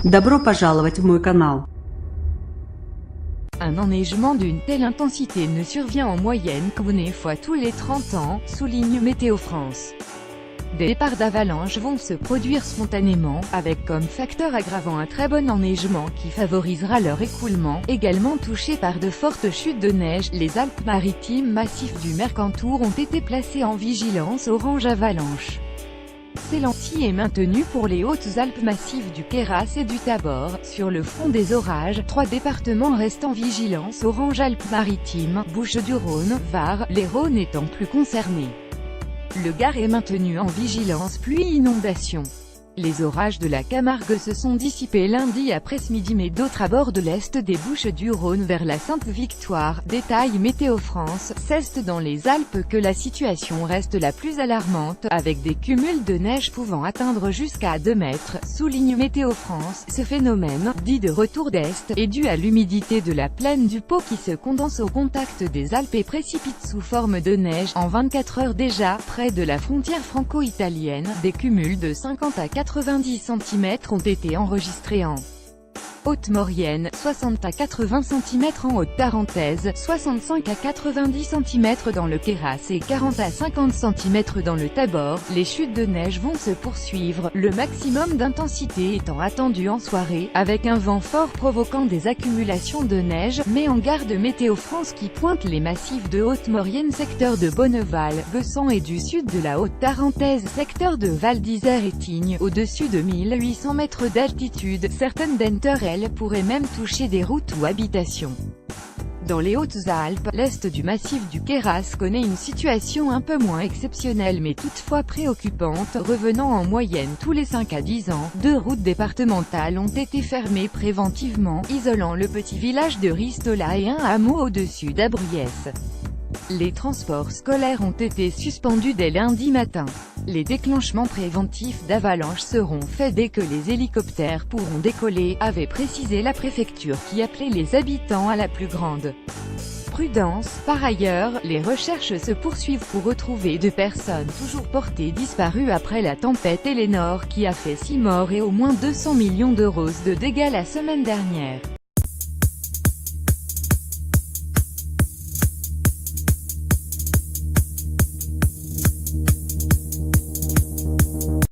Добро пожаловать в мой канал. Un enneigement d'une telle intensité ne survient en moyenne qu'une fois tous les 30 ans, souligne Météo France. Des départs d'avalanches vont se produire spontanément, avec comme facteur aggravant un très bon enneigement qui favorisera leur écoulement. Également touchés par de fortes chutes de neige, les Alpes-Maritimes massifs du Mercantour ont été placés en vigilance orange avalanche. Celle-ci est maintenue pour les Hautes-Alpes massifs du Queyras et du Tabor. Sur le front des orages, 3 départements restent en vigilance orange Alpes-Maritimes, Bouches-du-Rhône, Var, les Rhônes étant plus concernés. Le Gard est maintenu en vigilance pluie-inondation. Les orages de la Camargue se sont dissipés lundi après-midi mais d'autres à bord de l'est des Bouches-du-Rhône vers la Sainte-Victoire, détaille Météo France. C'est dans les Alpes que la situation reste la plus alarmante, avec des cumuls de neige pouvant atteindre jusqu'à 2 mètres, souligne Météo France. Ce phénomène, dit de retour d'est, est dû à l'humidité de la plaine du Pô qui se condense au contact des Alpes et précipite sous forme de neige. En 24 heures déjà, près de la frontière franco-italienne, des cumuls de 50 à 90 cm ont été enregistrés en Haute-Maurienne, 60 à 80 cm en Haute-Tarentaise, 65 à 90 cm dans le Queyras et 40 à 50 cm dans le Tabor. Les chutes de neige vont se poursuivre, le maximum d'intensité étant attendu en soirée, avec un vent fort provoquant des accumulations de neige, mais en garde Météo France qui pointe les massifs de Haute-Maurienne, secteur de Bonneval, Bessan et du sud de la Haute-Tarentaise, secteur de Val d'Isère et Tignes, au-dessus de 1800 mètres d'altitude. Certaines d'entre elles pourraient même toucher des routes ou habitations. Dans les Hautes-Alpes, l'est du massif du Queyras connaît une situation un peu moins exceptionnelle mais toutefois préoccupante. Revenant en moyenne tous les 5 à 10 ans, 2 routes départementales ont été fermées préventivement, isolant le petit village de Ristola et un hameau au-dessus d'Abruyès. Les transports scolaires ont été suspendus dès lundi matin. Les déclenchements préventifs d'avalanches seront faits dès que les hélicoptères pourront décoller, avait précisé la préfecture qui appelait les habitants à la plus grande prudence. Par ailleurs, les recherches se poursuivent pour retrouver 2 personnes toujours portées disparues après la tempête Eleanor qui a fait 6 morts et au moins 200 millions d'euros de dégâts la semaine dernière.